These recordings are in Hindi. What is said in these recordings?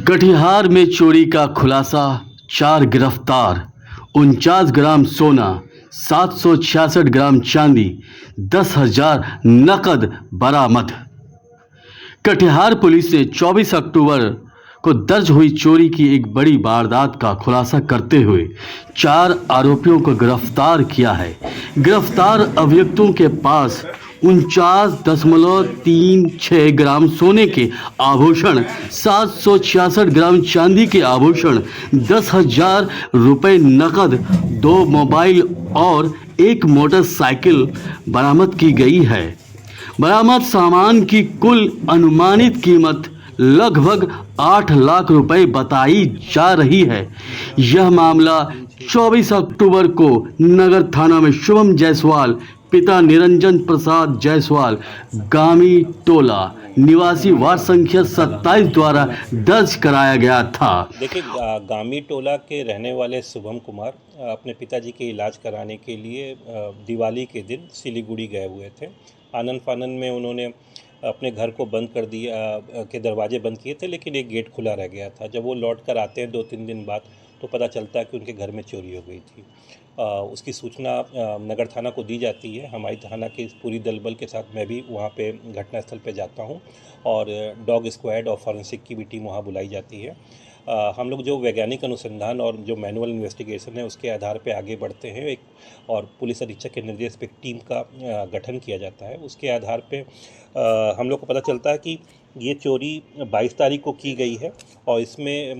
कटिहार में चोरी का खुलासा, 4 गिरफ्तार, 49 ग्राम सोना, 766 ग्राम चांदी, 10,000 नकद बरामद। कटिहार पुलिस ने 24 अक्टूबर को दर्ज हुई चोरी की एक बड़ी वारदात का खुलासा करते हुए 4 आरोपियों को गिरफ्तार किया है। गिरफ्तार अभियुक्तों के पास 49.36 ग्राम सोने के आभूषण, 766 ग्राम चांदी के आभूषण, 10,000 रुपये नकद, 2 मोबाइल और 1 मोटरसाइकिल बरामद की गई है। बरामद सामान की कुल अनुमानित कीमत लगभग 8 लाख रुपए बताई जा रही है। यह मामला 24 अक्टूबर को नगर थाना में शुभम जायसवाल पिता निरंजन प्रसाद जायसवाल गामी टोला निवासी वार्ड संख्या 27 द्वारा दर्ज कराया गया था। देखिए, गामी टोला के रहने वाले शुभम कुमार अपने पिताजी के इलाज कराने के लिए दिवाली के दिन सिलीगुड़ी गए हुए थे। आनन फानन में उन्होंने अपने घर को बंद कर दिया, के दरवाजे बंद किए थे, लेकिन एक गेट खुला रह गया था। जब वो लौट कर आते हैं 2-3 दिन बाद, तो पता चलता है कि उनके घर में चोरी हो गई थी। उसकी सूचना नगर थाना को दी जाती है। हमारी थाना की पूरी दलबल के साथ मैं भी वहाँ पे घटनास्थल पे जाता हूँ और डॉग स्क्वाड और फॉरेंसिक की भी टीम वहाँ बुलाई जाती है। हम लोग जो वैज्ञानिक अनुसंधान और जो मैनुअल इन्वेस्टिगेशन है उसके आधार पे आगे बढ़ते हैं। एक और पुलिस अधीक्षक के निर्देश पे एक टीम का गठन किया जाता है। उसके आधार पे हम लोग को पता चलता है कि ये चोरी 22 तारीख को की गई है और इसमें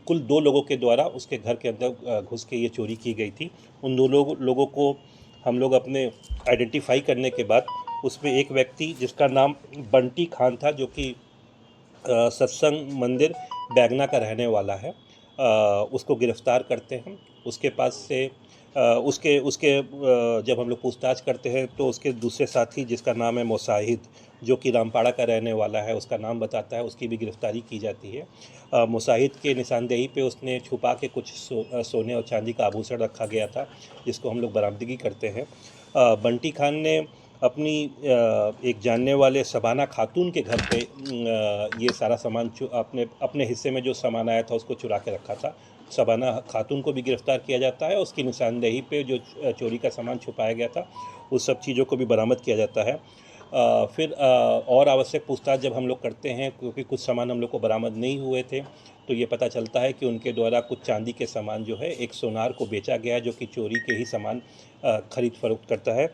कुल 2 लोगों के द्वारा उसके घर के अंदर घुस के ये चोरी की गई थी। उन 2 लोगों को हम लोग अपने आइडेंटिफाई करने के बाद उसमें एक व्यक्ति जिसका नाम बंटी खान था, जो कि सत्संग मंदिर बैगना का रहने वाला है, उसको गिरफ़्तार करते हैं। उसके पास से जब हम लोग पूछताछ करते हैं तो उसके दूसरे साथी जिसका नाम है मुसाहिद, जो कि रामपाड़ा का रहने वाला है, उसका नाम बताता है, उसकी भी गिरफ़्तारी की जाती है। मुसाहिद के निशानदेही पे उसने छुपा के कुछ सोने और चांदी का आभूषण रखा गया था, जिसको हम लोग बरामदगी करते हैं। बंटी खान ने अपनी एक जानने वाले शबाना खातून के घर पे ये सारा सामान अपने हिस्से में जो सामान आया था उसको चुरा के रखा था। शबाना खातून को भी गिरफ़्तार किया जाता है। उसकी निशानदेही पे जो चोरी का सामान छुपाया गया था उस सब चीज़ों को भी बरामद किया जाता है। फिर और आवश्यक पूछताछ जब हम लोग करते हैं, क्योंकि कुछ सामान हम लोग को बरामद नहीं हुए थे, तो ये पता चलता है कि उनके द्वारा कुछ चांदी के सामान जो है एक सोनार को बेचा गया है, जो कि चोरी के ही सामान खरीद फरोख्त करता है।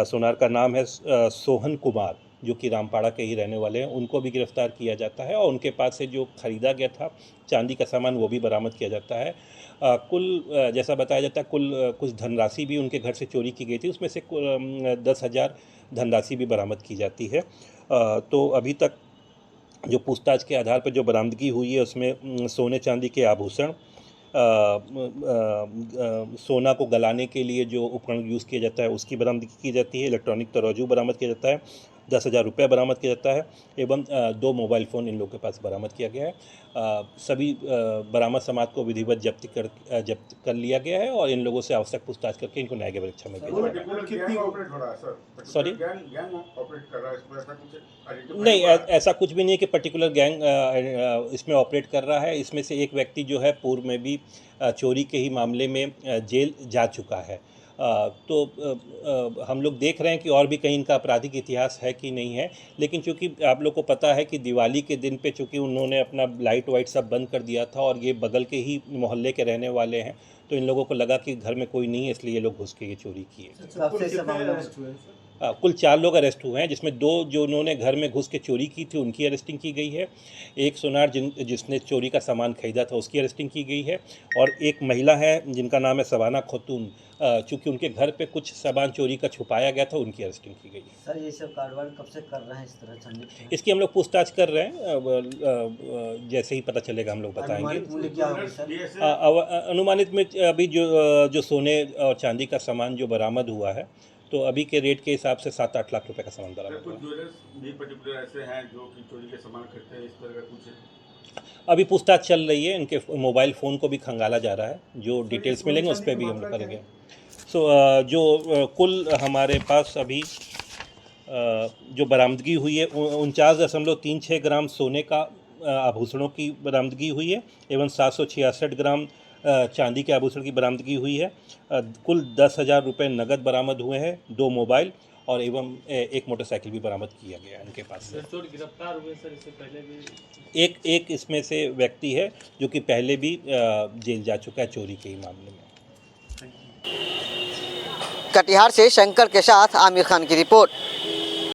सोनार का नाम है सोहन कुमार, जो कि रामपाड़ा के ही रहने वाले हैं। उनको भी गिरफ़्तार किया जाता है और उनके पास से जो ख़रीदा गया था चांदी का सामान वो भी बरामद किया जाता है। कुल जैसा बताया जाता है कुल कुछ धनराशि भी उनके घर से चोरी की गई थी, उसमें से 10,000 धनराशि भी बरामद की जाती है। तो अभी तक जो पूछताछ के आधार पर जो बरामदगी हुई है उसमें सोने चांदी के आभूषण, सोना को गलाने के लिए जो उपकरण यूज़ किया जाता है उसकी बरामदगी की जाती है। इलेक्ट्रॉनिक तराजू बरामद किया जाता है। 10,000 रुपये बरामद किया जाता है एवं 2 मोबाइल फ़ोन इन लोगों के पास बरामद किया गया है। सभी बरामद सामान को विधिवत जब्त कर लिया गया है और इन लोगों से आवश्यक पूछताछ करके इनको न्यायिक परीक्षा में भेजा जाएगा। सॉरी, नहीं, ऐसा कुछ भी नहीं है कि पर्टिकुलर गैंग इसमें ऑपरेट कर रहा है। इसमें से एक व्यक्ति जो है पूर्व में भी चोरी के ही मामले में जेल जा चुका है। तो हम लोग देख रहे हैं कि और भी कहीं इनका आपराधिक इतिहास है कि नहीं है, लेकिन चूंकि आप लोग को पता है कि दिवाली के दिन पे चूंकि उन्होंने अपना लाइट वाइट सब बंद कर दिया था और ये बगल के ही मोहल्ले के रहने वाले हैं, तो इन लोगों को लगा कि घर में कोई नहीं है, इसलिए ये लोग घुस के ये चोरी किए। कुल 4 लोग अरेस्ट हुए हैं, जिसमें 2 जो उन्होंने घर में घुस के चोरी की थी उनकी अरेस्टिंग की गई है। एक सोनार जिसने चोरी का सामान खरीदा था उसकी अरेस्टिंग की गई है और एक महिला है जिनका नाम है शबाना खातून, चूँकि उनके घर पे कुछ सामान चोरी का छुपाया गया था, उनकी अरेस्टिंग की गई है। सर, ये सब कार्रवाई कब से कर रहे हैं इस तरह छानबीन? इसकी हम लोग पूछताछ कर रहे हैं, जैसे ही पता चलेगा हम लोग बताएंगे। अनुमानित में अभी जो सोने और चांदी का सामान जो बरामद हुआ है, तो अभी के रेट के हिसाब से 7-8 लाख रुपए का सामान बरामद हुआ। कुछ ज्वेलर्स भी पर्टिकुलर ऐसे हैं जो कि चोरी के सामान खरीदते हैं, इस तरह का कुछ? अभी पूछताछ चल रही है, इनके मोबाइल फ़ोन को भी खंगाला जा रहा है, जो डिटेल्स मिलेंगे उस पर भी हम लोग करेंगे। कुल हमारे पास अभी जो बरामदगी हुई है 49.36 ग्राम सोने का आभूषणों की बरामदगी हुई है एवं 766 ग्राम चांदी के आभूषण की बरामदगी हुई है। कुल 10,000 रुपये नकद बरामद हुए हैं, 2 मोबाइल और एवं एक मोटरसाइकिल भी बरामद किया गया है इनके पास से। गिरफ्तार हुए सर, इससे पहले भी एक इसमें से व्यक्ति है जो कि पहले भी जेल जा चुका है चोरी के ही मामले में। कटिहार से शंकर के साथ आमिर खान की रिपोर्ट।